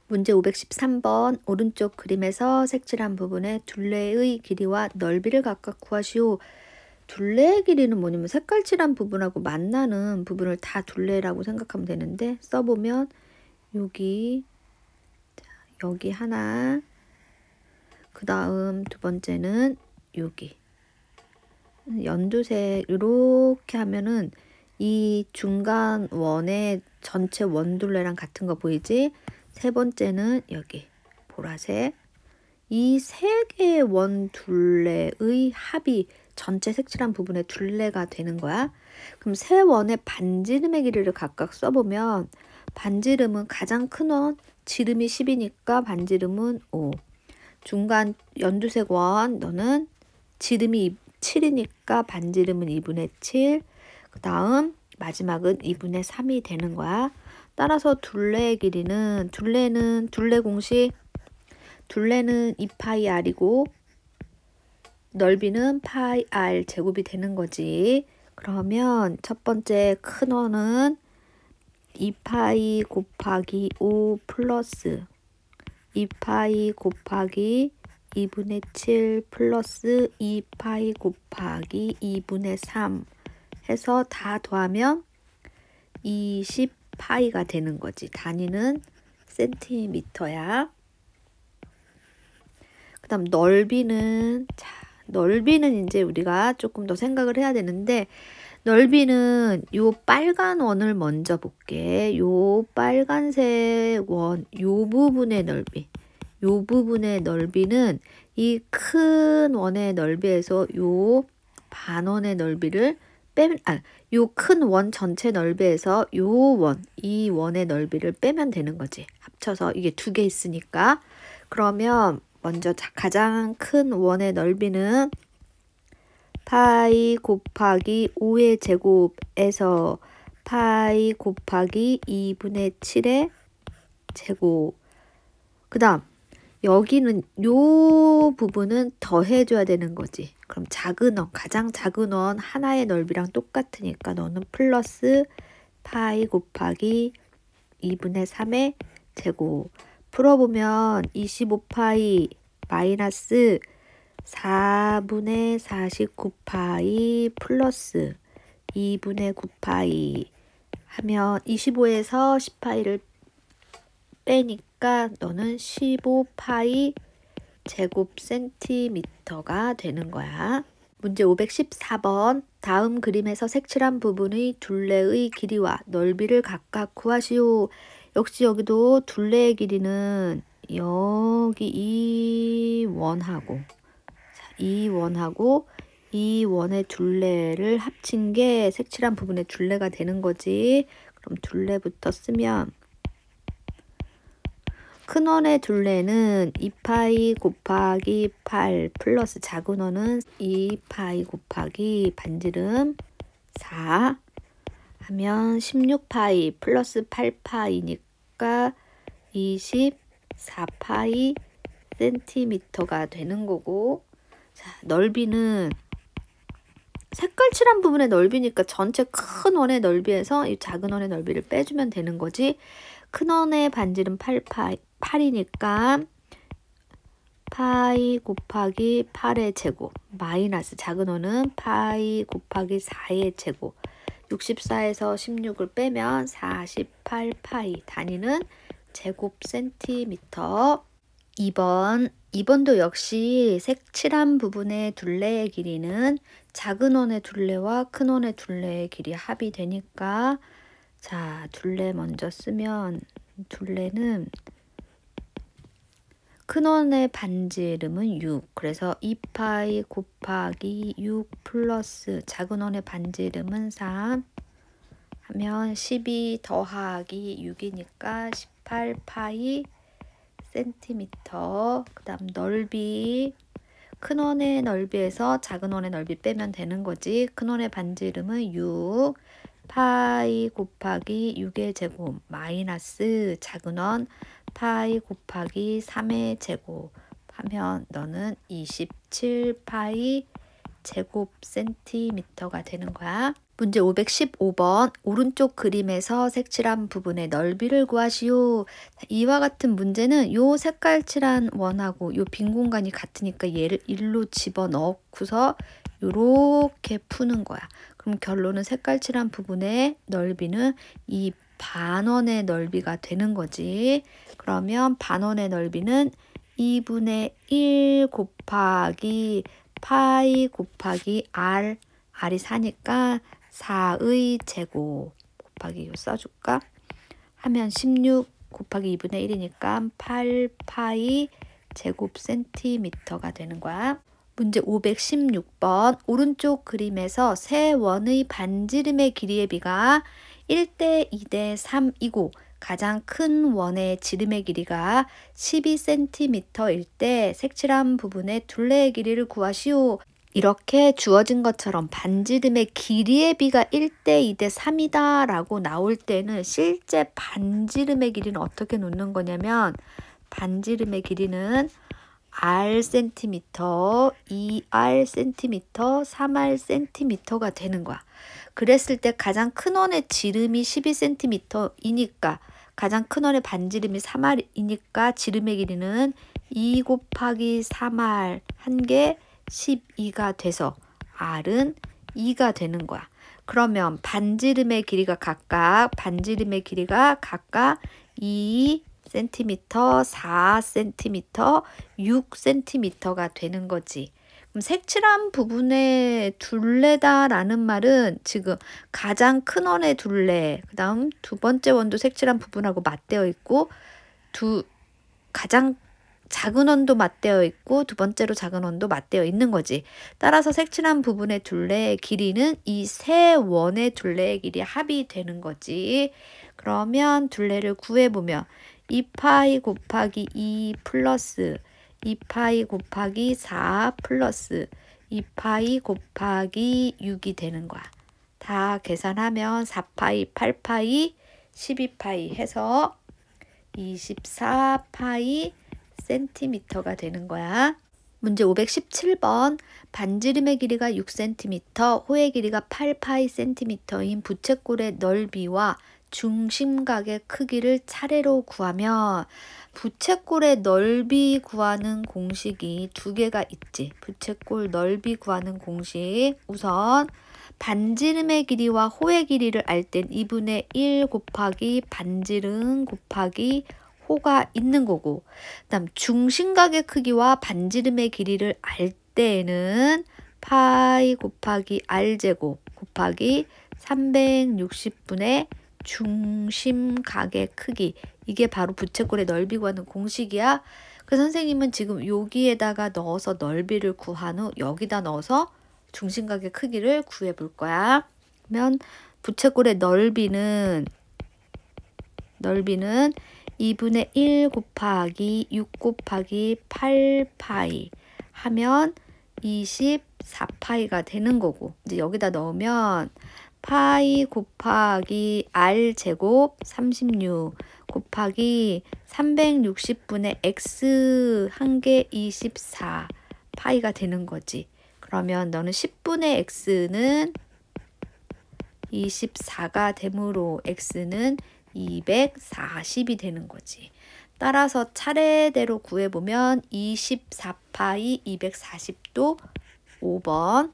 문제 513번 오른쪽 그림에서 색칠한 부분의 둘레의 길이와 넓이를 각각 구하시오. 둘레의 길이는 뭐냐면 색깔칠한 부분하고 만나는 부분을 다 둘레라고 생각하면 되는데, 써보면 여기 하나, 그 다음 두 번째는 여기 연두색 이렇게 하면은 이 중간 원의 전체 원둘레랑 같은 거 보이지? 세 번째는 여기 보라색. 이 세 개의 원 둘레의 합이 전체 색칠한 부분의 둘레가 되는 거야. 그럼 세 원의 반지름의 길이를 각각 써보면, 반지름은 가장 큰 원, 지름이 10이니까 반지름은 5. 중간 연두색 원, 너는 지름이 7이니까 반지름은 2분의 7. 그 다음 마지막은 2분의 3이 되는 거야. 따라서 둘레의 길이는, 둘레 공식, 둘레는 2파이 r이고 넓이는 파이 r 제곱이 되는 거지. 그러면 첫 번째 큰 원은 2파이 곱하기 5 플러스 2파이 곱하기 2분의 7 플러스 2파이 곱하기 2분의 3 해서 다 더하면 20파이가 되는 거지. 단위는 센티미터야. 그 다음 넓이는, 넓이는 이제 우리가 조금 더 생각을 해야 되는데, 넓이는 요 빨간 원을 먼저 볼게. 요 빨간색 원, 요 부분의 넓이. 요 부분의 넓이는 이 큰 원의 넓이에서 요 반원의 넓이를 빼면, 요 큰 원 전체 넓이에서 요 원, 이 원의 넓이를 빼면 되는 거지. 합쳐서 이게 두 개 있으니까. 그러면 먼저 가장 큰 원의 넓이는 파이 곱하기 5의 제곱에서 파이 곱하기 2분의 7의 제곱. 그 다음 여기는 요 부분은 더해줘야 되는 거지. 그럼 작은 원, 가장 작은 원 하나의 넓이랑 똑같으니까 너는 플러스 파이 곱하기 2분의 3의 제곱. 풀어보면 25파이 마이너스 4분의 49파이 플러스 2분의 9파이 하면 25에서 10파이를 빼니까 너는 15파이 제곱 센티미터가 되는 거야. 문제 514번 다음 그림에서 색칠한 부분의 둘레의 길이와 넓이를 각각 구하시오. 역시 여기도 둘레의 길이는 여기 이 원하고 이 원의 둘레를 합친 게 색칠한 부분의 둘레가 되는 거지. 그럼 둘레부터 쓰면 큰 원의 둘레는 2파이 곱하기 8 플러스 작은 원은 2파이 곱하기 반지름 4 하면 16파이 플러스 8파이니까 24파이 센티미터가 되는 거고, 자, 넓이는 색깔 칠한 부분의 넓이니까 전체 큰 원의 넓이에서 이 작은 원의 넓이를 빼주면 되는 거지. 큰 원의 반지름 8이니까 파이 곱하기 8의 제곱 마이너스 작은 원은 파이 곱하기 4의 제곱. 64에서 16을 빼면 48파이. 단위는 제곱 센티미터. 2번도 역시 색칠한 부분의 둘레의 길이는 작은 원의 둘레와 큰 원의 둘레의 길이 합이 되니까, 자, 둘레 먼저 쓰면 둘레는 큰 원의 반지름은 6. 그래서 2파이 곱하기 6 플러스 작은 원의 반지름은 3 하면 12 더하기 6이니까 18파이 센티미터. 그 다음 넓이, 큰 원의 넓이에서 작은 원의 넓이 빼면 되는 거지. 큰 원의 반지름은 6 파이 곱하기 6의 제곱 마이너스 작은 원 파이 곱하기 3의 제곱 하면 너는 27파이 제곱 센티미터가 되는 거야. 문제 515번 오른쪽 그림에서 색칠한 부분의 넓이를 구하시오. 이와 같은 문제는 요 색깔 칠한 원하고 요 빈 공간이 같으니까 얘를 일로 집어넣고서 요렇게 푸는 거야. 그럼 결론은 색깔 칠한 부분의 넓이는 이 반원의 넓이가 되는 거지. 그러면 반원의 넓이는 2분의 1 곱하기 파이 곱하기 r, r이 4니까 4의 제곱 곱하기 이거 써줄까? 하면 16 곱하기 2분의 1이니까 8파이 제곱 센티미터가 되는 거야. 문제 516번 오른쪽 그림에서 세 원의 반지름의 길이의 비가 1대 2대 3이고 가장 큰 원의 지름의 길이가 12cm일 때 색칠한 부분의 둘레의 길이를 구하시오. 이렇게 주어진 것처럼 반지름의 길이의 비가 1대 2대 3이다 라고 나올 때는 실제 반지름의 길이는 어떻게 놓는 거냐면 반지름의 길이는 r 센티미터, 2r 센티미터, 3r 센티미터가 되는 거야. 그랬을 때 가장 큰 원의 지름이 12cm이니까 가장 큰 원의 반지름이 3r이니까 지름의 길이는 2 곱하기 3r 한 개 12가 돼서 r은 2가 되는 거야. 그러면 반지름의 길이가 각각 2cm, 4cm, 6cm가 되는 거지. 그럼 색칠한 부분의 둘레다라는 말은 지금 가장 큰 원의 둘레, 그 다음 두 번째 원도 색칠한 부분하고 맞대어 있고 가장 작은 원도 맞대어 있고 두 번째로 작은 원도 맞대어 있는 거지. 따라서 색칠한 부분의 둘레의 길이는 이 세 원의 둘레의 길이 합이 되는 거지. 그러면 둘레를 구해보면 2파이 곱하기 2 플러스 2파이 곱하기 4 플러스 2파이 곱하기 6이 되는 거야. 다 계산하면 4파이, 8파이, 12파이 해서 24파이 센티미터가 되는 거야. 문제 517번 반지름의 길이가 6cm, 호의 길이가 8파이 cm인 부채꼴의 넓이와 중심각의 크기를 차례로 구하면 부채꼴의 넓이 구하는 공식이 두 개가 있지. 부채꼴 넓이 구하는 공식 우선 반지름의 길이와 호의 길이를 알 땐 2분의 1 곱하기 반지름 곱하기 호가 있는 거고 그 다음 중심각의 크기와 반지름의 길이를 알 때에는 파이 곱하기 r제곱 곱하기 360분의 중심각의 크기 이게 바로 부채꼴의 넓이 구하는 공식이야. 그 선생님은 지금 여기에다가 넣어서 넓이를 구한 후 여기다 넣어서 중심각의 크기를 구해 볼 거야. 그러면 부채꼴의 넓이는 2분의 1 곱하기 6 곱하기 8파이 하면 24파이가 되는 거고 이제 여기다 넣으면 파이 곱하기 r제곱 36 곱하기 360분의 x 한 개 24 파이가 되는 거지. 그러면 너는 10분의 x는 24가 되므로 x는 240이 되는 거지. 따라서 차례대로 구해보면 24파이 240도 5번.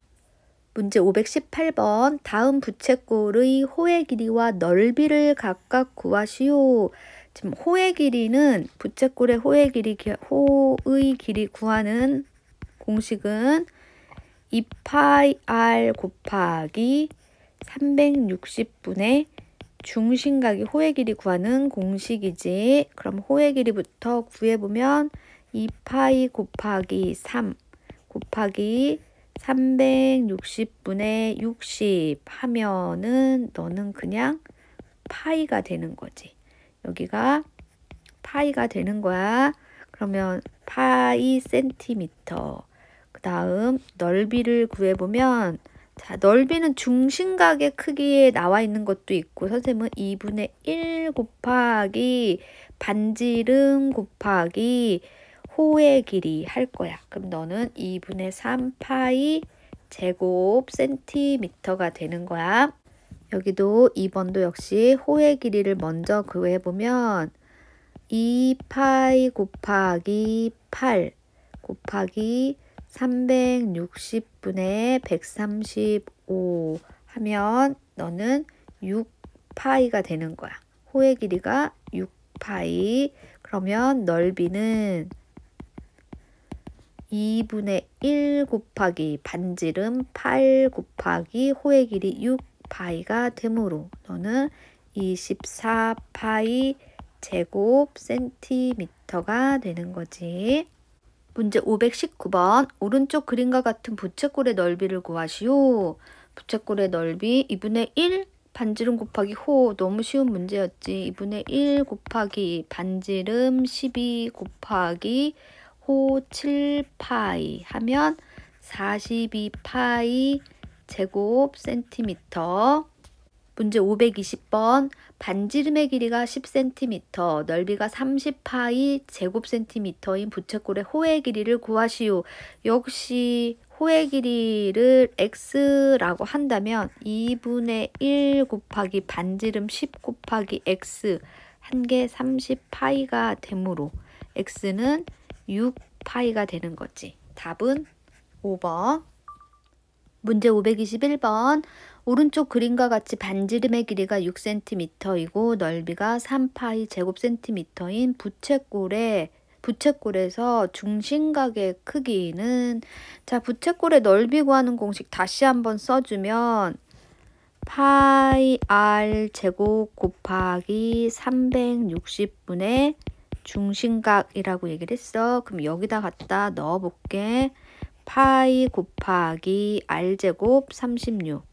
문제 518번 다음 부채꼴의 호의 길이와 넓이를 각각 구하시오. 지금 호의 길이는 부채꼴의 호의 길이 구하는 공식은 2파이 r 곱하기 360분의 중심각이 호의 길이 구하는 공식이지. 그럼 호의 길이부터 구해보면 2파이 곱하기 3 곱하기 360분의 60 하면은 너는 그냥 파이가 되는 거지. 여기가 파이가 되는 거야. 그러면 파이 센티미터. 그 다음 넓이를 구해보면 자, 넓이는 중심각의 크기에 나와 있는 것도 있고 선생님은 2분의 1 곱하기 반지름 곱하기 호의 길이 할 거야. 그럼 너는 2분의 3파이 제곱 센티미터가 되는 거야. 여기도 2번도 역시 호의 길이를 먼저 구해보면 2파이 곱하기 8 곱하기 360분의 135 하면 너는 6파이가 되는 거야. 호의 길이가 6파이. 그러면 넓이는 2분의 1 곱하기 반지름 8 곱하기 호의 길이 6파이가 되므로 너는 24파이 제곱 센티미터가 되는 거지. 문제 519번. 오른쪽 그림과 같은 부채꼴의 넓이를 구하시오. 부채꼴의 넓이 2분의 1 반지름 곱하기 호. 너무 쉬운 문제였지. 2분의 1 곱하기 반지름 12 곱하기 호 7파이 하면 42파이 제곱 센티미터. 문제 520번. 반지름의 길이가 10cm, 넓이가 30파이 제곱 센티미터인 부채꼴의 호의 길이를 구하시오. 역시 호의 길이를 x라고 한다면 2분의 1 곱하기 반지름 10 곱하기 x 한 개 30파이가 되므로 x는 6파이가 되는 거지. 답은 5번. 문제 521번. 오른쪽 그림과 같이 반지름의 길이가 6cm이고 넓이가 3파이 제곱 센티미터인 부채꼴에서 중심각의 크기는, 자, 부채꼴의 넓이 구하는 공식 다시 한번 써주면 파이 r 제곱 곱하기 360분의 중심각이라고 얘기를 했어. 그럼 여기다 갖다 넣어볼게. 파이 곱하기 r제곱 36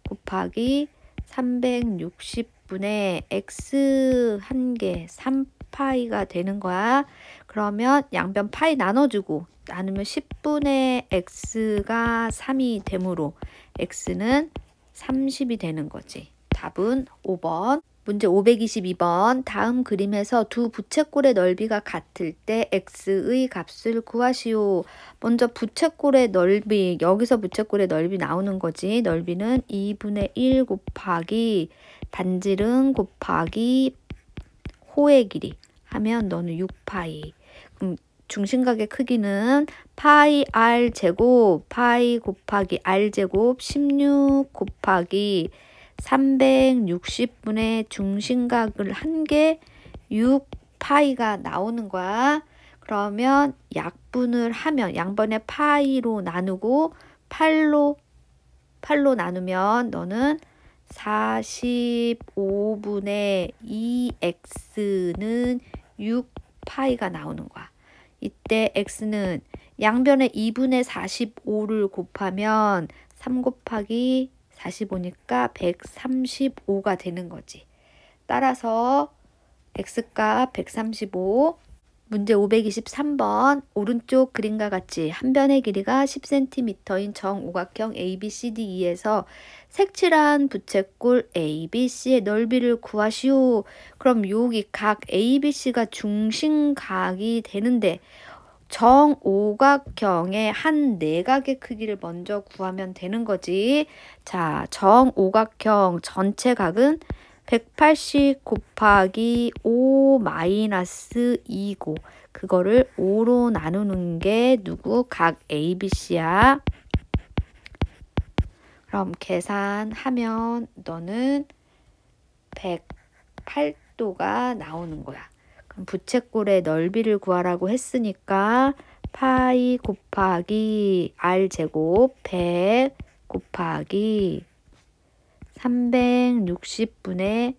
곱하기 360분의 x 한 개 3파이가 되는 거야. 그러면 양변 파이 나눠주고 나누면 10분의 x가 3이 되므로 x는 30이 되는 거지. 답은 5번. 문제 522번. 다음 그림에서 두 부채꼴의 넓이가 같을 때 x의 값을 구하시오. 먼저 부채꼴의 넓이, 여기서 부채꼴의 넓이 나오는 거지. 넓이는 2분의 1 곱하기 반지름 곱하기 호의 길이 하면 너는 6파이. 그럼 중심각의 크기는 파이 r 제곱 파이 곱하기 r 제곱 16 곱하기 360분의 중심각을 한 개 6파이가 나오는 거야. 그러면 약분을 하면 양변에 파이로 나누고 8로 나누면 너는 45분의 2x는 6파이가 나오는 거야. 이때 x는 양변에 2분의 45를 곱하면 3 곱하기 45니까 135가 되는 거지. 따라서 x값 135. 문제 523번. 오른쪽 그림과 같이 한 변의 길이가 10cm인 정오각형 ABCDE에서 색칠한 부채꼴 ABC의 넓이를 구하시오. 그럼 여기 각 ABC가 중심각이 되는데 정오각형의 한 내각의 크기를 먼저 구하면 되는 거지. 자, 정오각형 전체 각은 180 곱하기 5 마이너스 2고 그거를 5로 나누는 게 누구? 각 ABC야. 그럼 계산하면 너는 108도가 나오는 거야. 그럼 부채꼴의 넓이를 구하라고 했으니까 파이 곱하기 r제곱 100 곱하기 360분의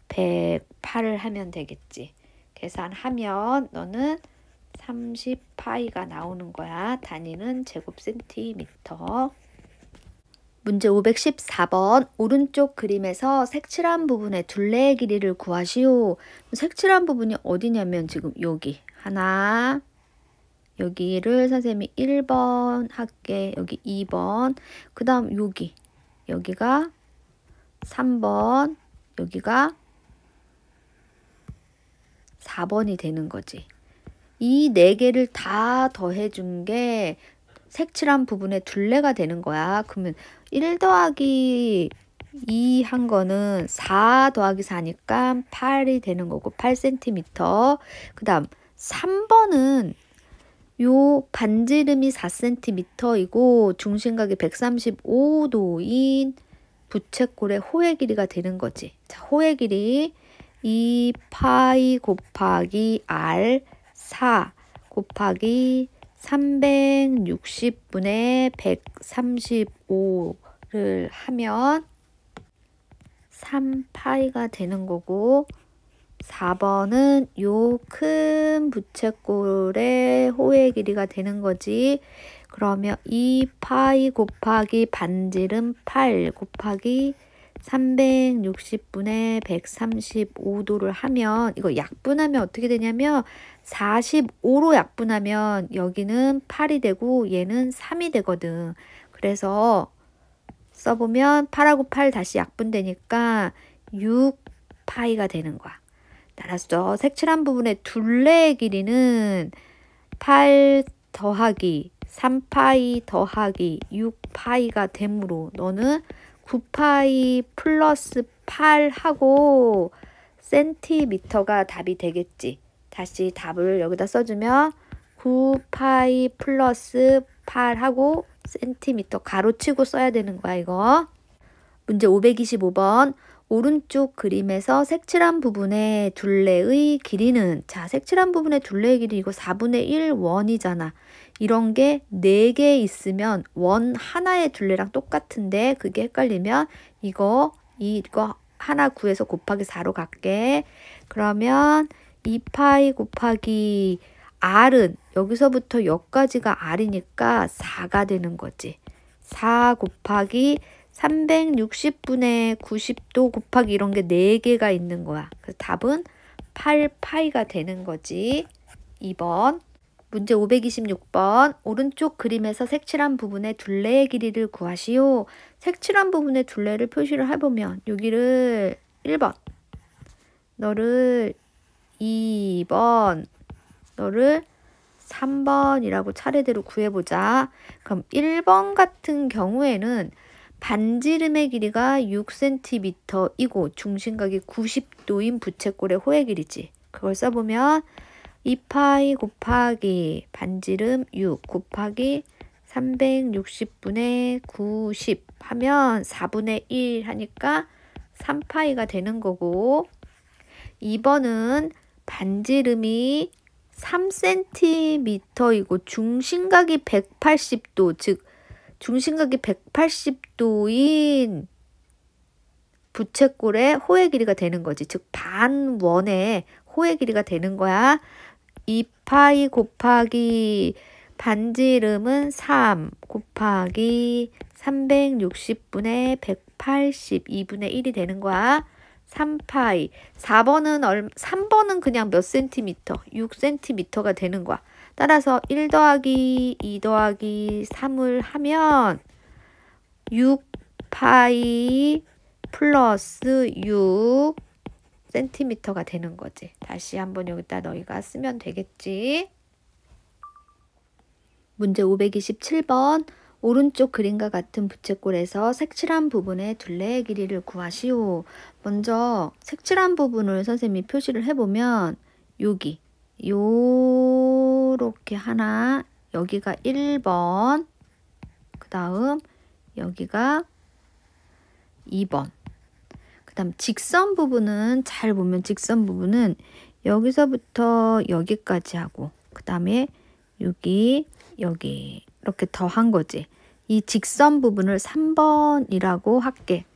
108을 하면 되겠지. 계산하면 너는 30파이가 나오는 거야. 단위는 제곱 센티미터. 문제 514번. 오른쪽 그림에서 색칠한 부분의 둘레의 길이를 구하시오. 색칠한 부분이 어디냐면 지금 여기 하나, 여기를 선생님이 1번 할게. 여기 2번, 그 다음 여기가 3번, 여기가 4번이 되는 거지. 이 네 개를 다 더해준 게 색칠한 부분의 둘레가 되는 거야. 그러면 1 더하기 2 한 거는 4 더하기 4니까 8이 되는 거고 8cm. 그 다음 3번은 요 반지름이 4cm이고 중심각이 135도인 부채꼴의 호의 길이가 되는 거지. 자, 호의 길이 2파이 곱하기 r 4 곱하기 360분의 135를 하면 3파이가 되는 거고 4번은 요 큰 부채꼴의 호의 길이가 되는 거지. 그러면 2파이 곱하기 반지름 8 곱하기 360분의 135도를 하면 이거 약분하면 어떻게 되냐면 45로 약분하면 여기는 8이 되고 얘는 3이 되거든. 그래서 써보면 8하고 8 다시 약분되니까 6파이가 되는 거야. 따라서 색칠한 부분의 둘레의 길이는 8 더하기 3파이 더하기 6파이가 되므로 너는 9파이 플러스 8하고 센티미터가 답이 되겠지. 다시 답을 여기다 써주면 9파이 플러스 8하고 센티미터 가로치고 써야 되는 거야 이거. 문제 525번. 오른쪽 그림에서 색칠한 부분의 둘레의 길이는, 자, 색칠한 부분의 둘레의 길이 이거 4분의 1 원이잖아. 이런 게 4개 있으면 원 하나의 둘레랑 똑같은데 그게 헷갈리면 이거 하나 구해서 곱하기 4로 갈게. 그러면 2파이 곱하기 r은 여기서부터 여기까지가 r이니까 4가 되는 거지. 4 곱하기 360분의 90도 곱하기 이런 게 4개가 있는 거야. 그래서 답은 8파이가 되는 거지. 2번. 문제 526번. 오른쪽 그림에서 색칠한 부분의 둘레의 길이를 구하시오. 색칠한 부분의 둘레를 표시를 해보면 여기를 1번, 너를 2번, 너를 3번이라고 차례대로 구해보자. 그럼 1번 같은 경우에는 반지름의 길이가 6cm이고 중심각이 90도인 부채꼴의 호의 길이지. 그걸 써보면 2파이 곱하기 반지름 6 곱하기 360분의 90 하면 4분의 1 하니까 3파이가 되는 거고, 2번은 반지름이 3cm이고 중심각이 180도, 즉 중심각이 180도인 부채꼴의 호의 길이가 되는 거지. 즉 반원의 호의 길이가 되는 거야. 2파이 곱하기 반지름은 3 곱하기 360분의 180 2분의 1이 되는 거야. 3파이. 3번은 그냥 몇 센티미터? 6cm가 되는 거야. 따라서 1 더하기 2 더하기 3을 하면 6파이 플러스 6cm가 되는 거지. 다시 한번 여기다 너희가 쓰면 되겠지. 문제 527번. 오른쪽 그림과 같은 부채꼴에서 색칠한 부분의 둘레의 길이를 구하시오. 먼저 색칠한 부분을 선생님이 표시를 해보면 여기 요렇게 하나, 여기가 1번, 그 다음 여기가 2번. 그 다음 직선 부분은 잘 보면 직선 부분은 여기서부터 여기까지 하고 그 다음에 여기 이렇게 더한 거지. 이 직선 부분을 3번이라고 할게.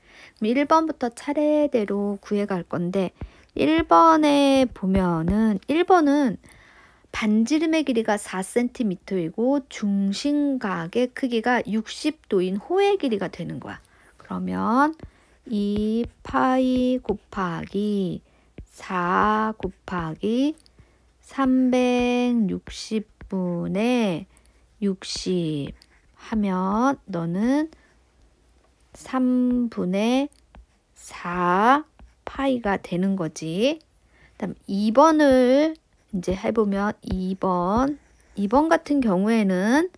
1번부터 차례대로 구해갈 건데 1번에 보면은 1번은 반지름의 길이가 4cm이고 중심각의 크기가 60도인 호의 길이가 되는 거야. 그러면 2파이 곱하기 4 곱하기 360분의 60 하면 너는 3분의 4 파이가 되는 거지. 그다음 2번을 이제 해보면 2번 같은 경우에는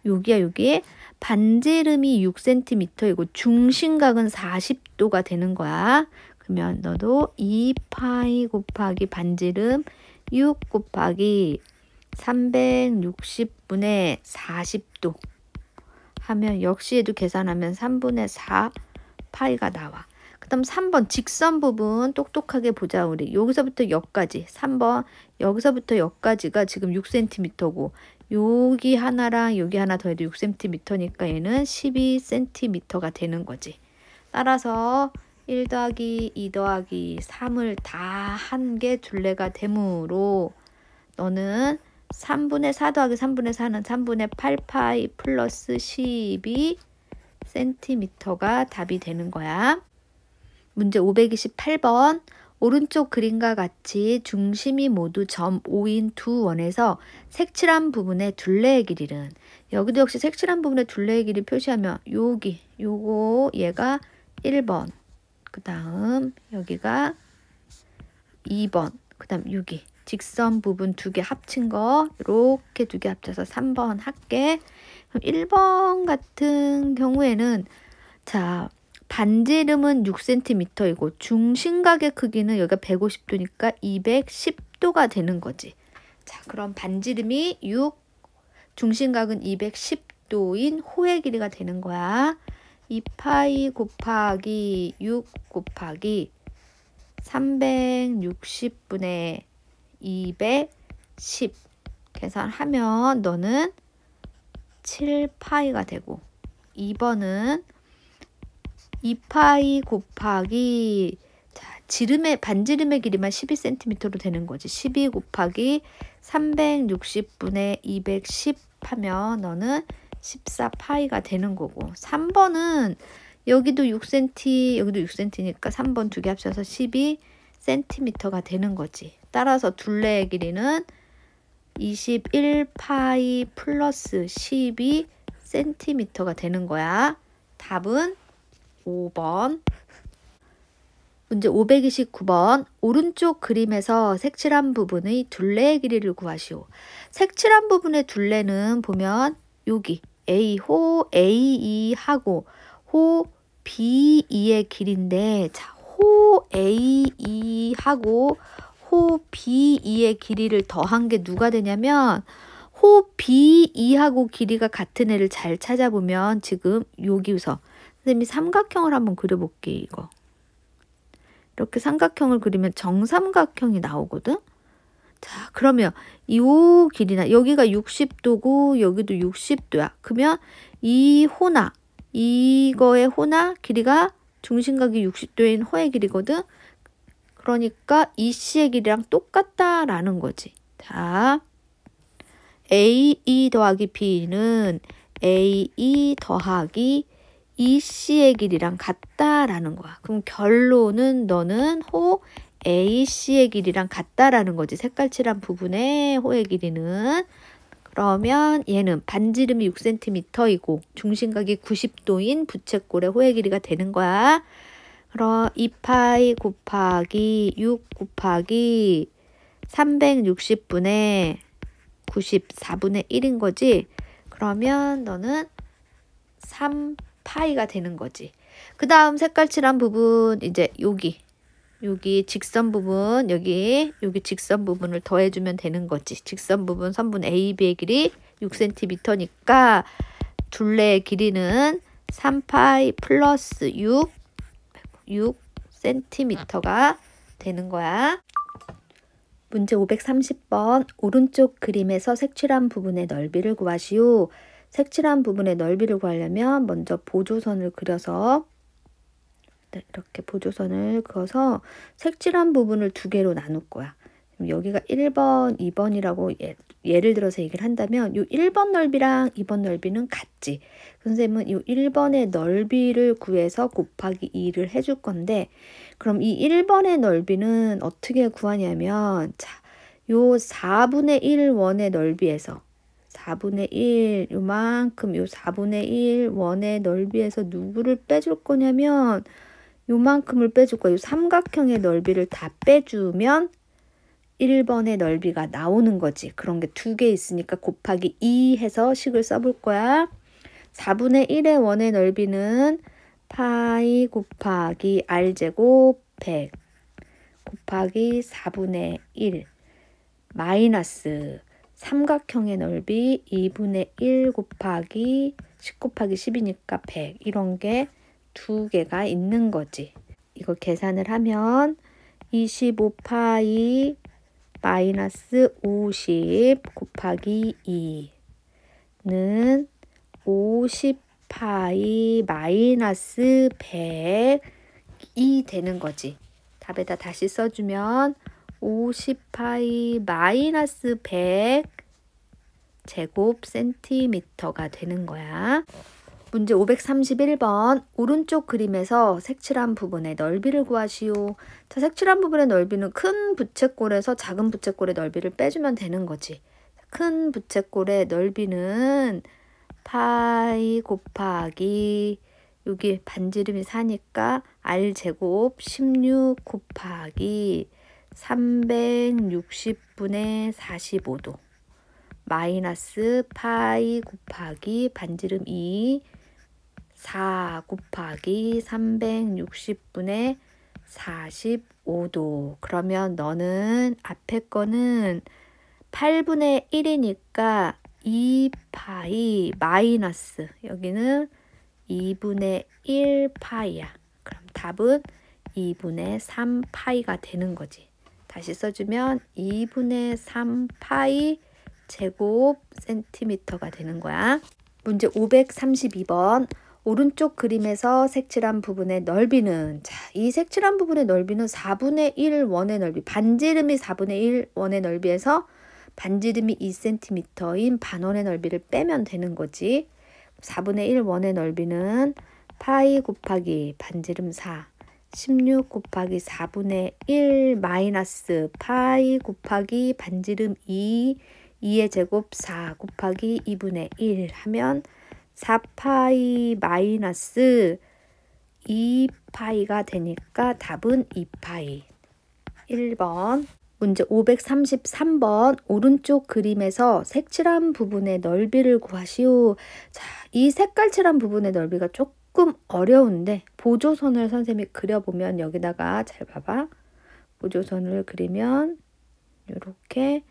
여기야 여기. 반지름이 6cm이고 중심각은 40도가 되는 거야. 그러면 너도 2파이 곱하기 반지름 6 곱하기 360분의 40도 하면 역시 얘도 계산하면 3분의 4 파이가 나와. 그 다음 3번 직선 부분 똑똑하게 보자. 우리 여기서부터 여기까지 3번 여기서부터 여기까지가 지금 6cm고 여기 하나랑 여기 하나 더해도 6cm니까 얘는 12cm가 되는 거지. 따라서 1 더하기 2 더하기 3을 다 한 게 둘레가 되므로 너는 3분의 4 더하기 3분의 4는 3분의 8파이 플러스 12cm가 답이 되는 거야. 문제 528번. 오른쪽 그림과 같이 중심이 모두 점 5인 두 원에서 색칠한 부분의 둘레의 길이는, 여기도 역시 색칠한 부분의 둘레의 길이 표시하면 여기 요거 얘가 1번, 그 다음 여기가 2번, 그 다음 여기 직선 부분 두 개 합친 거 이렇게 두 개 합쳐서 3번 할게. 그럼 1번 같은 경우에는 자 반지름은 6cm이고 중심각의 크기는 여기가 150도니까 210도가 되는 거지. 자, 그럼 반지름이 6, 중심각은 210도인 호의 길이가 되는 거야. 2파이 곱하기 6 곱하기 360분의 210 계산하면 너는 7파이가 되고, 2번은 2파이 곱하기 반지름의 길이만 12cm로 되는 거지. 12 곱하기 360분의 210 하면 너는 14파이가 되는 거고, 3번은 여기도 6cm 여기도 6cm니까 3번 두 개 합쳐서 12cm가 되는 거지. 따라서 둘레의 길이는 21파이 플러스 12cm가 되는 거야. 답은 5번. 문제 529번. 오른쪽 그림에서 색칠한 부분의 둘레의 길이를 구하시오. 색칠한 부분의 둘레는 보면 여기 A호 A2하고 호 B2의 길인데, 자, 호 A2하고 호 B2의 길이를 더한 게 누가 되냐면 호 B2하고 길이가 같은 애를 잘 찾아보면 지금 여기서 선생님이 삼각형을 한번 그려볼게. 이거 이렇게 삼각형을 그리면 정삼각형이 나오거든. 자, 그러면 이 길이나 여기가 60도고 여기도 60도야. 그러면 이 호나 이거의 호나 길이가 중심각이 60도인 호의 길이거든. 그러니까 이 C의 길이랑 똑같다라는 거지. 자, A2 더하기 B는 A2 더하기 EC의 길이랑 같다라는 거야. 그럼 결론은 너는 호 AC의 길이랑 같다라는 거지. 색깔칠한 부분의 호의 길이는. 그러면 얘는 반지름이 6cm이고 중심각이 90도인 부채꼴의 호의 길이가 되는 거야. 그럼 2파이 곱하기 6 곱하기 360분의 94분의 1인 거지. 그러면 너는 3파이가 되는 거지. 그 다음 색깔칠한 부분 이제 여기 직선 부분 여기 직선 부분을 더해주면 되는 거지. 직선 부분 선분 AB의 길이 6cm니까 둘레의 길이는 3파이 플러스 6cm가 되는 거야. 문제 530번. 오른쪽 그림에서 색칠한 부분의 넓이를 구하시오. 색칠한 부분의 넓이를 구하려면 먼저 보조선을 그려서 이렇게 보조선을 그어서 색칠한 부분을 두 개로 나눌 거야. 여기가 1번, 2번이라고 예를 들어서 얘기를 한다면 이 1번 넓이랑 2번 넓이는 같지. 선생님은 이 1번의 넓이를 구해서 곱하기 2를 해줄 건데, 그럼 이 1번의 넓이는 어떻게 구하냐면, 자, 요 4분의 1 원의 넓이에서 4분의 1 요만큼 요 4분의 1 원의 넓이에서 누구를 빼줄 거냐면 요만큼을 빼줄 거야. 요 삼각형의 넓이를 다 빼주면 1번의 넓이가 나오는 거지. 그런 게 두 개 있으니까 곱하기 2 해서 식을 써볼 거야. 4분의 1의 원의 넓이는 파이 곱하기 r제곱 100 곱하기 4분의 1 마이너스 삼각형의 넓이 2분의 1 곱하기 10 곱하기 10이니까 100 이런 게 두 개가 있는 거지. 이거 계산을 하면 25파이 마이너스 50 곱하기 2는 50파이 마이너스 100이 되는 거지. 답에다 다시 써주면 50파이 마이너스 100 제곱 센티미터가 되는 거야. 문제 531번 오른쪽 그림에서 색칠한 부분의 넓이를 구하시오. 자, 색칠한 부분의 넓이는 큰 부채꼴에서 작은 부채꼴의 넓이를 빼주면 되는 거지. 큰 부채꼴의 넓이는 파이 곱하기 여기 반지름이 4니까 r제곱 16 곱하기 360분의 45도 마이너스 파이 곱하기 반지름 2 4 곱하기 360분의 45도. 그러면 너는 앞에 거는 8분의 1이니까 2파이 마이너스 여기는 2분의 1파이야. 그럼 답은 2분의 3파이가 되는 거지. 다시 써주면 2분의 3파이 제곱 센티미터가 되는 거야. 문제 532번 오른쪽 그림에서 색칠한 부분의 넓이는 자, 이 색칠한 부분의 넓이는 4분의 1 원의 넓이 반지름이 4분의 1 원의 넓이에서 반지름이 2cm인 반원의 넓이를 빼면 되는 거지. 4분의 1 원의 넓이는 파이 곱하기 반지름 4 16 곱하기 4분의 1 마이너스 파이 곱하기 반지름 2 2의 제곱 4 곱하기 2분의 1 하면 4파이 마이너스 2파이가 되니까 답은 2파이. 1번 문제 533번 오른쪽 그림에서 색칠한 부분의 넓이를 구하시오. 자, 이 색깔칠한 부분의 넓이가 조금 어려운데 보조선을 선생님이 그려보면 여기다가 잘 봐봐. 보조선을 그리면 이렇게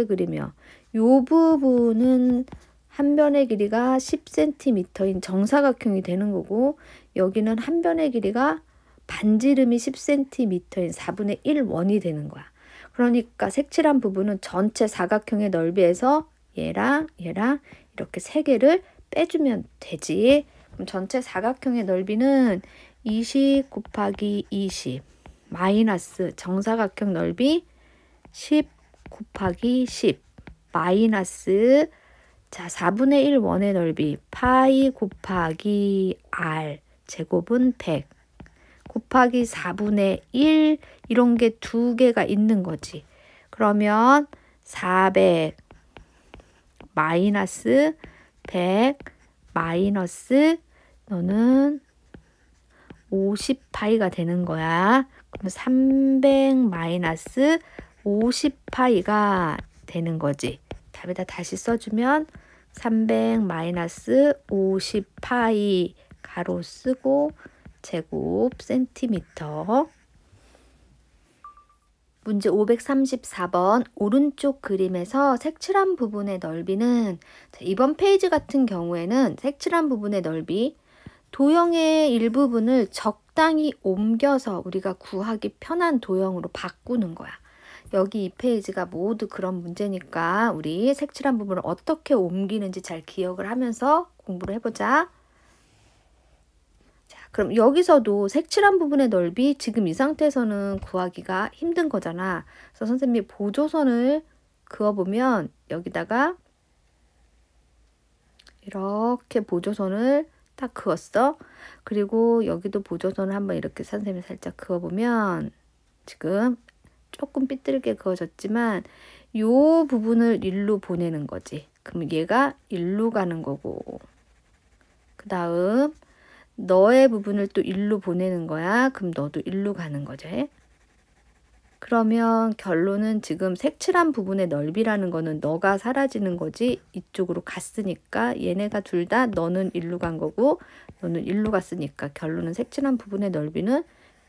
그리면 요 부분은 한 변의 길이가 10cm인 정사각형이 되는 거고 여기는 한 변의 길이가 반지름이 10cm인 4분의 1 원이 되는 거야. 그러니까 색칠한 부분은 전체 사각형의 넓이에서 얘랑 이렇게 세 개를 빼주면 되지. 그럼 전체 사각형의 넓이는 20 곱하기 20 마이너스 정사각형 넓이 10 곱하기 10 마이너스 자 4분의 1 원의 넓이 파이 곱하기 r 제곱은 100 곱하기 4분의 1 이런 게 두 개가 있는 거지. 그러면 400 마이너스 100 마이너스 너는 50파이가 되는 거야. 그럼 300 마이너스 50파이가 되는 거지. 답에다 다시 써주면 300 마이너스 50파이 가로 쓰고 제곱 센티미터. 문제 534번 오른쪽 그림에서 색칠한 부분의 넓이는 자, 이번 페이지 같은 경우에는 색칠한 부분의 넓이 도형의 일부분을 적당히 옮겨서 우리가 구하기 편한 도형으로 바꾸는 거야. 여기 이 페이지가 모두 그런 문제니까 우리 색칠한 부분을 어떻게 옮기는지 잘 기억을 하면서 공부를 해보자. 자, 그럼 여기서도 색칠한 부분의 넓이 지금 이 상태에서는 구하기가 힘든 거잖아. 그래서 선생님이 보조선을 그어보면 여기다가 이렇게 보조선을 딱 그었어. 그리고 여기도 보조선을 한번 이렇게 선생님이 살짝 그어보면 지금 조금 삐뚤게 그어졌지만 요 부분을 일로 보내는 거지. 그럼 얘가 일로 가는 거고 그 다음 너의 부분을 또 일로 보내는 거야. 그럼 너도 일로 가는 거지. 그러면 결론은 지금 색칠한 부분의 넓이라는 거는 너가 사라지는 거지, 이쪽으로 갔으니까 얘네가 둘 다 너는 일로 간 거고 너는 일로 갔으니까 결론은 색칠한 부분의 넓이는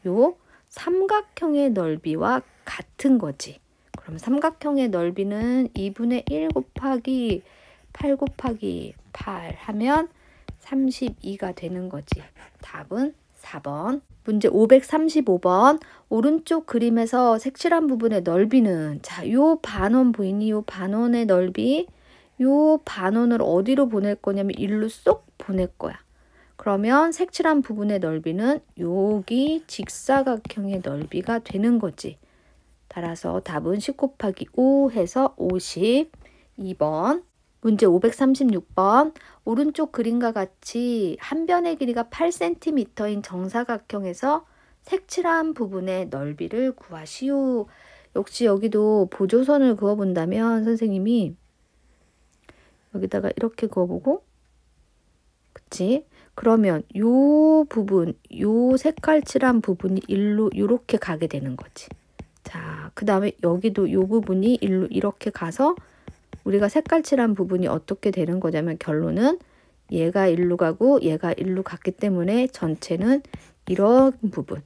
요 삼각형의 넓이와 같은 거지. 그럼 삼각형의 넓이는 2분의 1 곱하기 8 곱하기 8 하면 32가 되는 거지. 답은 4번. 문제 535번. 오른쪽 그림에서 색칠한 부분의 넓이는, 자, 요 반원 보이니? 요 반원의 넓이, 요 반원을 어디로 보낼 거냐면 일로 쏙 보낼 거야. 그러면 색칠한 부분의 넓이는 여기 직사각형의 넓이가 되는 거지. 따라서 답은 10 곱하기 5 해서 52번. 문제 536번. 오른쪽 그림과 같이 한 변의 길이가 8cm인 정사각형에서 색칠한 부분의 넓이를 구하시오. 역시 여기도 보조선을 그어본다면 선생님이 여기다가 이렇게 그어보고, 그치? 그러면 요 부분, 요 색깔 칠한 부분이 일로 이렇게 가게 되는 거지. 자, 그 다음에 여기도 요 부분이 일로 이렇게 가서 우리가 색깔 칠한 부분이 어떻게 되는 거냐면 결론은 얘가 일로 가고 얘가 일로 갔기 때문에 전체는 이런 부분,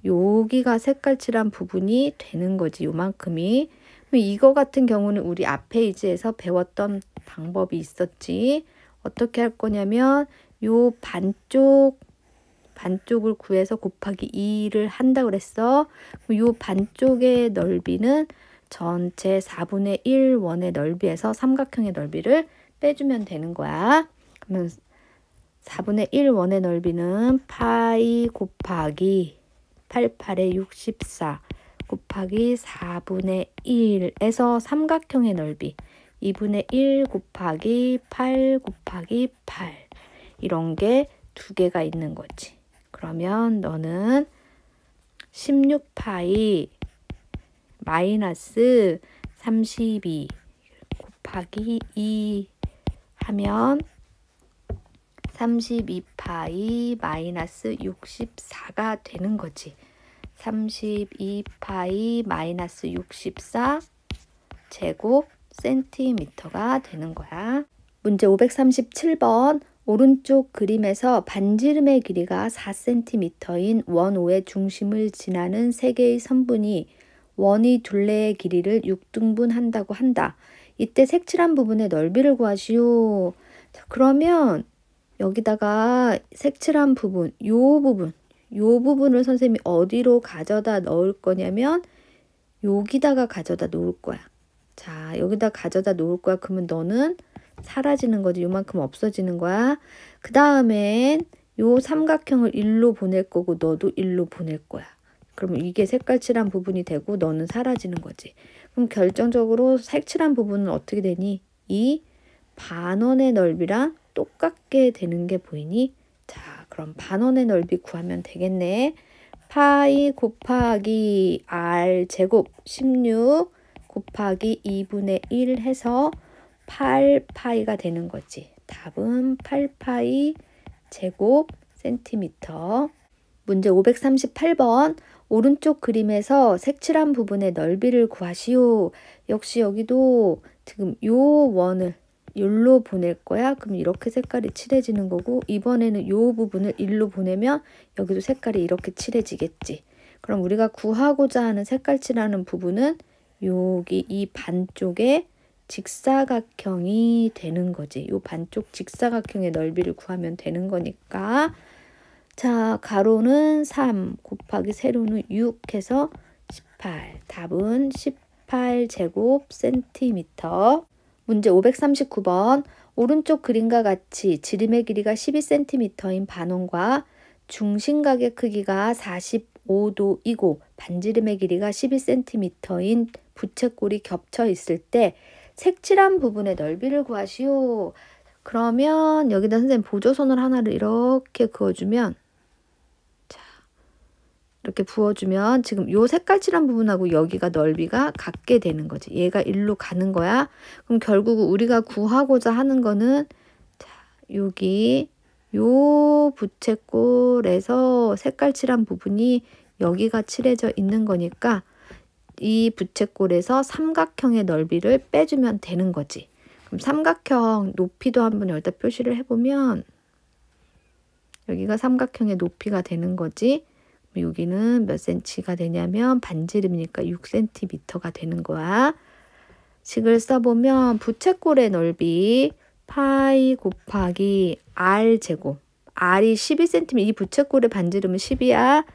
여기가 색깔 칠한 부분이 되는 거지. 요만큼이. 이거 같은 경우는 우리 앞 페이지에서 배웠던 방법이 있었지. 어떻게 할 거냐면 요 반쪽을 구해서 곱하기 2를 한다 그랬어. 요 반쪽의 넓이는 전체 4분의 1 원의 넓이에서 삼각형의 넓이를 빼주면 되는 거야. 그러면 4분의 1 원의 넓이는 파이 곱하기 88의 64 곱하기 4분의 1에서 삼각형의 넓이 2분의 1 곱하기 8 곱하기 8 이런 게 두 개가 있는 거지. 그러면 너는 16파이 마이너스 32 곱하기 2 하면 32파이 마이너스 64가 되는 거지. 32파이 마이너스 64 제곱 센티미터가 되는 거야. 문제 537번. 오른쪽 그림에서 반지름의 길이가 4cm인 원오의 중심을 지나는 세 개의 선분이 원의 둘레의 길이를 6등분 한다고 한다. 이때 색칠한 부분의 넓이를 구하시오. 자, 그러면 여기다가 색칠한 부분, 요 부분을 선생님이 어디로 가져다 넣을 거냐면 여기다가 가져다 놓을 거야. 자, 여기다 가져다 놓을 거야. 그러면 너는 사라지는 거지. 요만큼 없어지는 거야. 그 다음엔 요 삼각형을 일로 보낼 거고 너도 일로 보낼 거야. 그러면 이게 색깔 칠한 부분이 되고 너는 사라지는 거지. 그럼 결정적으로 색칠한 부분은 어떻게 되니? 이 반원의 넓이랑 똑같게 되는 게 보이니? 자, 그럼 반원의 넓이 구하면 되겠네. 파이 곱하기 r 제곱 16 곱하기 2분의 1 해서 8파이가 되는 거지. 답은 8파이 제곱 센티미터. 문제 538번. 오른쪽 그림에서 색칠한 부분의 넓이를 구하시오. 역시 여기도 지금 요 원을 일로 보낼 거야. 그럼 이렇게 색깔이 칠해지는 거고, 이번에는 요 부분을 일로 보내면 여기도 색깔이 이렇게 칠해지겠지. 그럼 우리가 구하고자 하는 색깔 칠하는 부분은 여기 이 반쪽에 직사각형이 되는 거지. 요 반쪽 직사각형의 넓이를 구하면 되는 거니까. 자, 가로는 3 곱하기 세로는 6 해서 18. 답은 18제곱 센티미터. 문제 539번. 오른쪽 그림과 같이 지름의 길이가 12cm인 반원과 중심각의 크기가 45도이고 반지름의 길이가 12cm인 부채꼴이 겹쳐 있을 때 색칠한 부분의 넓이를 구하시오. 그러면 여기다 선생님 보조선을 하나를 이렇게 그어주면, 자, 이렇게 부어주면 지금 요 색깔 칠한 부분하고 여기가 넓이가 같게 되는 거지. 얘가 일로 가는 거야. 그럼 결국 우리가 구하고자 하는 거는, 자, 여기 요 부채꼴에서 색깔 칠한 부분이 여기가 칠해져 있는 거니까 이 부채꼴에서 삼각형의 넓이를 빼주면 되는 거지. 그럼 삼각형 높이도 한번 여기다 표시를 해보면 여기가 삼각형의 높이가 되는 거지. 여기는 몇 cm가 되냐면 반지름이니까 6cm가 되는 거야. 식을 써보면 부채꼴의 넓이 파이 곱하기 r 제곱. r이 12cm, 이 부채꼴의 반지름은 10이야.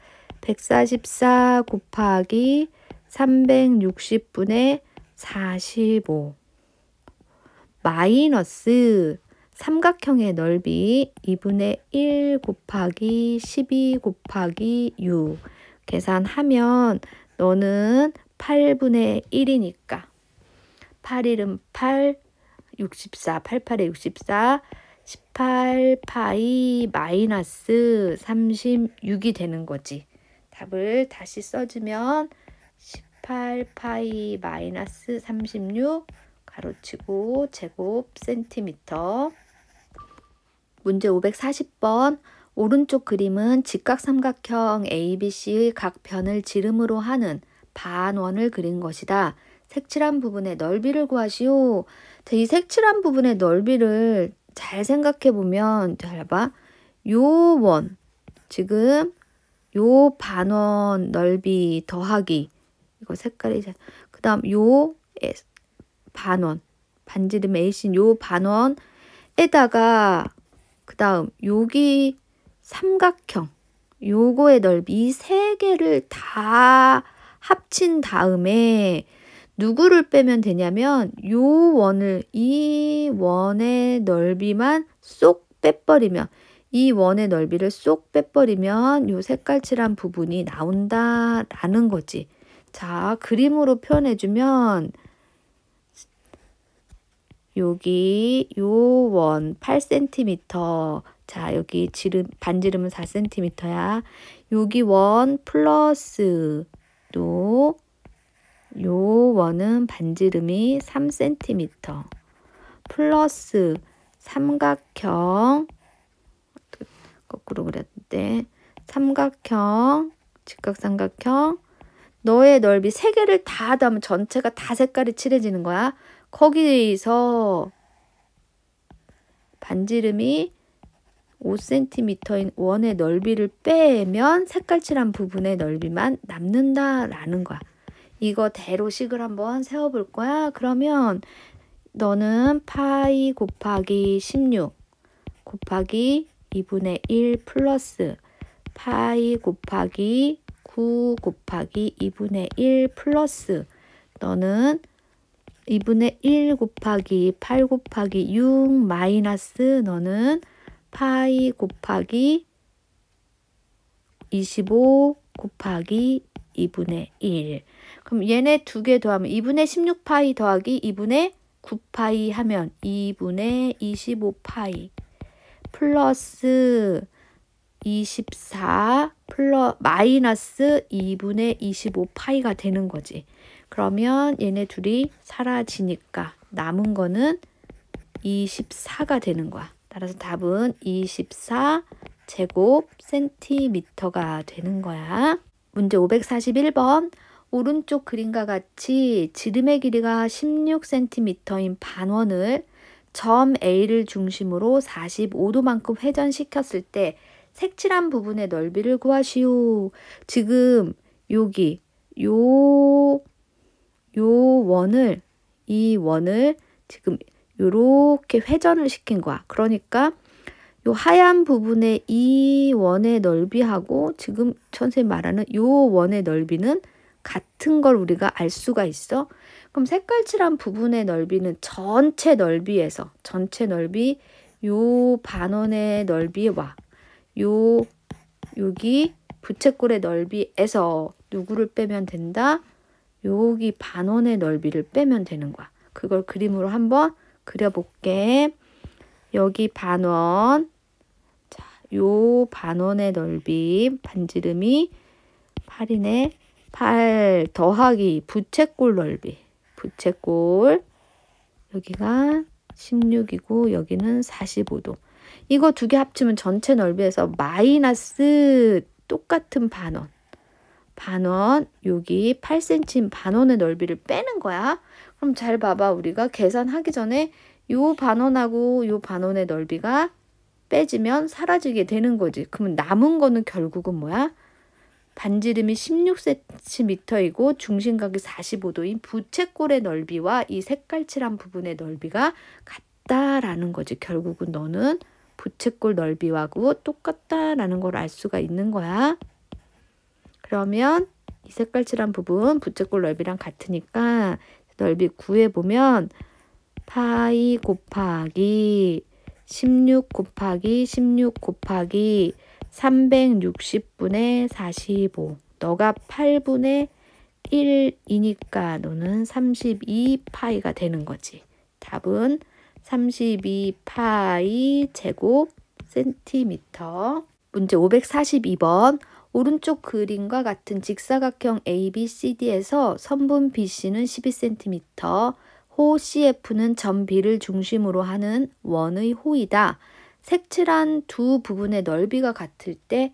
144 곱하기 360분의 45 마이너스 삼각형의 넓이 2분의 1 곱하기 12 곱하기 6 계산하면 너는 8분의 1이니까 8일은 8, 64, 88에 64, 18파이 마이너스 36이 되는 거지. 답을 다시 써주면 18파이 마이너스 36 가로치고 제곱 센티미터. 문제 540번. 오른쪽 그림은 직각삼각형 ABC의 각 변을 지름으로 하는 반원을 그린 것이다. 색칠한 부분의 넓이를 구하시오. 이 색칠한 부분의 넓이를 잘 생각해 보면, 잘 봐. 요 원, 지금 요 반원 넓이 더하기, 이거 색깔이 잘, 그 다음 요 반원, 반지름 AC 요 반원에다가 그 다음 여기 삼각형, 요거의 넓이 이 세 개를 다 합친 다음에 누구를 빼면 되냐면 요 원을, 이 원의 넓이만 쏙 빼버리면, 이 원의 넓이를 쏙 빼버리면 요 색깔칠한 부분이 나온다라는 거지. 자, 그림으로 표현해주면 여기 요 원 8cm, 자 여기 반지름은 4cm야. 여기 원 플러스 또 요 원은 반지름이 3cm 플러스 삼각형, 거꾸로 그렸는데 삼각형, 직각삼각형, 너의 넓이 세 개를 다 더하면 전체가 다 색깔이 칠해지는 거야. 거기서 반지름이 5cm인 원의 넓이를 빼면 색깔칠한 부분의 넓이만 남는다라는 거야. 이거대로 식을 한번 세워볼 거야. 그러면 너는 파이 곱하기 16 곱하기 2분의 1 플러스 파이 곱하기 9 곱하기 2분의 1 플러스 너는 2분의 1 곱하기 8 곱하기 6 마이너스 너는 파이 곱하기 25 곱하기 2분의 1. 그럼 얘네 두 개 더하면 2분의 16파이 더하기 2분의 9파이 하면 2분의 25파이 플러스 24 마이너스 2분의 25파이가 되는 거지. 그러면 얘네 둘이 사라지니까 남은 거는 24가 되는 거야. 따라서 답은 24 제곱 센티미터가 되는 거야. 문제 541번. 오른쪽 그림과 같이 지름의 길이가 16cm인 반원을 점 A를 중심으로 45도만큼 회전시켰을 때 색칠한 부분의 넓이를 구하시오. 지금 여기 요 원을, 이 원을 지금 요렇게 회전을 시킨 거야. 그러니까 요 하얀 부분의 이 원의 넓이하고 지금 선생님 말하는 요 원의 넓이는 같은 걸 우리가 알 수가 있어. 그럼 색깔칠한 부분의 넓이는 전체 넓이에서, 전체 넓이 요 반원의 넓이와 여기 부채꼴의 넓이에서 누구를 빼면 된다? 여기 반원의 넓이를 빼면 되는 거야. 그걸 그림으로 한번 그려볼게. 여기 반원, 자, 요 반원의 넓이, 반지름이 8이네. 8 더하기 부채꼴 넓이, 부채꼴 여기가 16이고 여기는 45도. 이거 두 개 합치면 전체 넓이에서 마이너스 똑같은 반원, 반원, 여기 8cm 반원의 넓이를 빼는 거야. 그럼 잘 봐봐. 우리가 계산하기 전에 요 반원하고 요 반원의 넓이가 빼지면 사라지게 되는 거지. 그러면 남은 거는 결국은 뭐야? 반지름이 16cm이고 중심각이 45도인 부채꼴의 넓이와 이 색깔칠한 부분의 넓이가 같다라는 거지. 결국은 너는 부채꼴 넓이하고 똑같다라는 걸 알 수가 있는 거야. 그러면 이 색깔칠한 부분 부채꼴 넓이랑 같으니까 넓이 구해보면 파이 곱하기 16 곱하기 16 곱하기 360분의 45. 너가 8분의 1이니까 너는 32파이가 되는 거지. 답은 32파이 제곱 센티미터. 문제 542번. 오른쪽 그림과 같은 직사각형 ABCD에서 선분 BC는 12cm, 호 CF는 점 B를 중심으로 하는 원의 호이다. 색칠한 두 부분의 넓이가 같을 때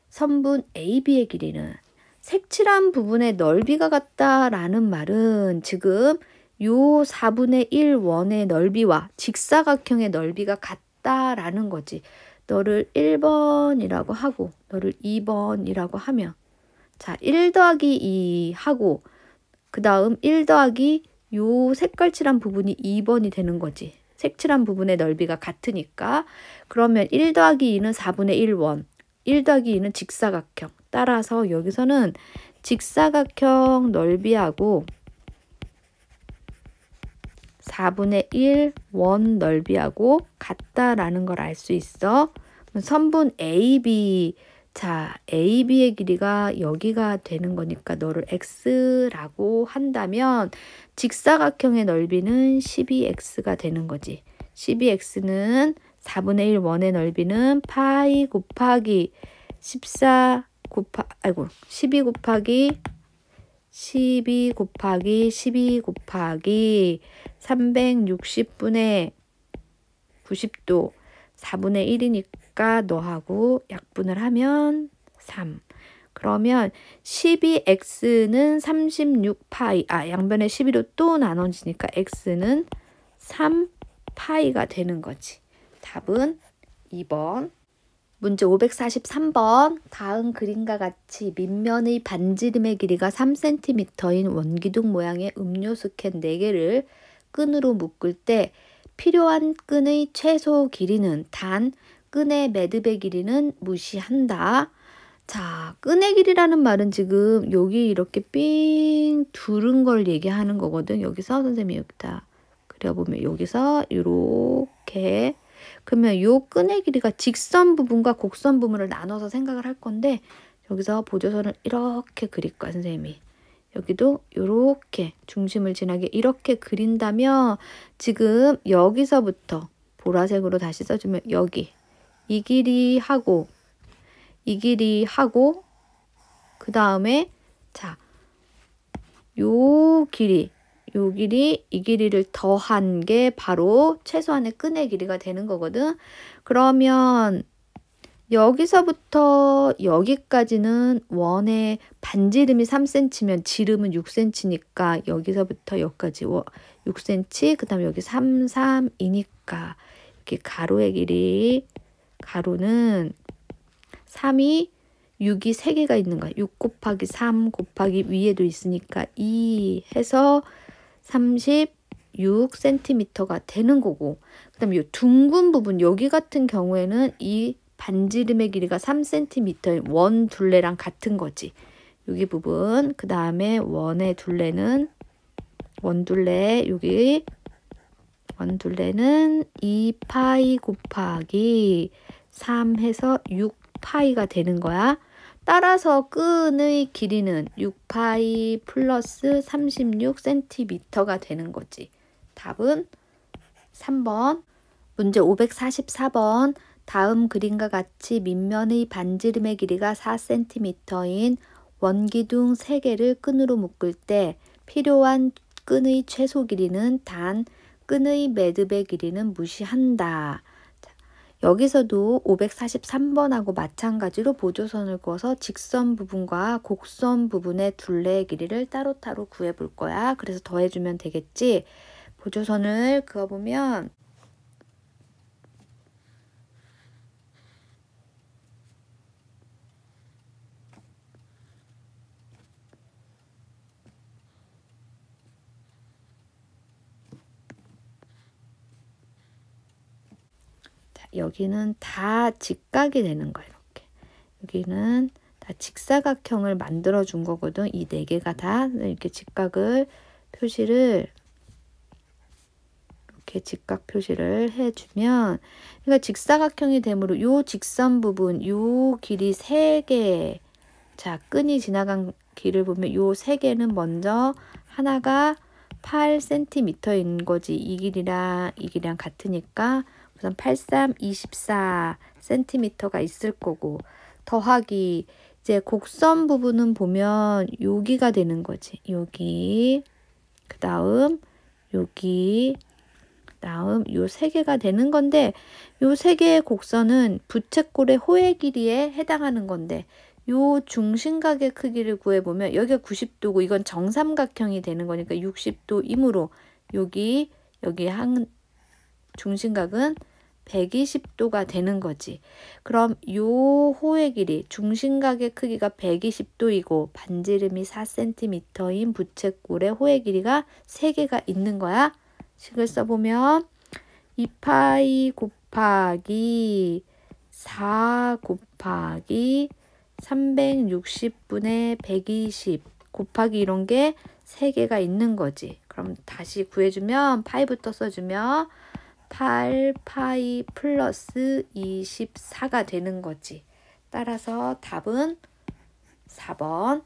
선분 AB의 길이는, 색칠한 부분의 넓이가 같다라는 말은 지금 요 4분의 1 원의 넓이와 직사각형의 넓이가 같다라는 거지. 너를 1번이라고 하고 너를 2번이라고 하면, 자, 1 더하기 2 하고 그 다음 1 더하기 요 색깔칠한 부분이 2번이 되는 거지. 색칠한 부분의 넓이가 같으니까. 그러면 1 더하기 2는 4분의 1원, 1 더하기 2는 직사각형. 따라서 여기서는 직사각형 넓이하고 4분의 1 원 넓이하고 같다라는 걸 알 수 있어. 선분 AB, 자, AB의 길이가 여기가 되는 거니까 너를 X라고 한다면 직사각형의 넓이는 12X가 되는 거지. 12X는 4분의 1 원의 넓이는 파이 곱하기 12 곱하기 12 곱하기 360분의 90도 4분의 1이니까 너하고 약분을 하면 3. 그러면 12x는 36파이, 양변에 12로 또 나눠지니까 x는 3파이가 되는 거지. 답은 2번. 문제 543번. 다음 그림과 같이 밑면의 반지름의 길이가 3cm인 원기둥 모양의 음료수 캔 4개를 끈으로 묶을 때 필요한 끈의 최소 길이는, 단 끈의 매듭의 길이는 무시한다. 자, 끈의 길이라는 말은 지금 여기 이렇게 삥 두른 걸 얘기하는 거거든. 여기서 선생님이 여기다 그려보면 여기서 이렇게, 그러면 요 끈의 길이가 직선 부분과 곡선 부분을 나눠서 생각을 할 건데, 여기서 보조선을 이렇게 그릴 거야, 선생님이. 여기도 이렇게 중심을 지나게 이렇게 그린다면 지금 여기서부터 보라색으로 다시 써주면 여기 이 길이 하고 이 길이 하고 그 다음에 자, 요 길이 이 길이를 더한 게 바로 최소한의 끈의 길이가 되는 거거든. 그러면 여기서부터 여기까지는 원의 반지름이 3cm면 지름은 6cm니까 여기서부터 여기까지 6cm, 그 다음에 여기 3, 3이니까 이렇게 가로의 길이, 가로는 3이 6이 3개가 있는 거야. 6 곱하기 3 곱하기 위에도 있으니까 2 해서 36cm가 되는 거고, 그 다음에 이 둥근 부분 여기 같은 경우에는 이 반지름의 길이가 3cm인 원 둘레랑 같은 거지. 여기 부분, 그 다음에 원의 둘레는 원둘레, 여기 원둘레는 2파이 곱하기 3 해서 6파이가 되는 거야. 따라서 끈의 길이는 6파이 플러스 36cm가 되는 거지. 답은 3번. 문제 544번. 다음 그림과 같이 밑면의 반지름의 길이가 4cm인 원기둥 3개를 끈으로 묶을 때 필요한 끈의 최소 길이는, 단 끈의 매듭의 길이는 무시한다. 자, 여기서도 543번하고 마찬가지로 보조선을 그어서 직선 부분과 곡선 부분의 둘레의 길이를 따로따로 구해볼 거야. 그래서 더해주면 되겠지. 보조선을 그어보면 여기는 다 직각이 되는 거야. 이렇게. 여기는 다 직사각형을 만들어 준 거거든. 이 네 개가 다 이렇게 직각을 표시를 이렇게 직각 표시를 해주면, 그러니까 직사각형이 되므로 요 직선 부분, 요 길이 3개, 자 끈이 지나간 길을 보면 요 3개는 먼저 하나가 8cm인 거지. 이 길이랑 이 길이랑 같으니까 우선 83, 24cm가 있을 거고, 더하기 이제 곡선 부분은 보면 여기가 되는 거지. 여기, 그 다음 여기, 그 다음 요 3개가 되는 건데, 요 3개의 곡선은 부채꼴의 호의 길이에 해당하는 건데, 요 중심각의 크기를 구해보면 여기가 90도고 이건 정삼각형이 되는 거니까 60도이므로 여기 한 중심각은 120도가 되는 거지. 그럼 요 호의 길이, 중심각의 크기가 120도이고 반지름이 4cm인 부채꼴의 호의 길이가 3개가 있는 거야. 식을 써보면 2파이 곱하기 4 곱하기 360분의 120 곱하기 이런 게 3개가 있는 거지. 그럼 다시 구해주면 파이부터 써주면 8파이 플러스 24가 되는 거지. 따라서 답은 4번.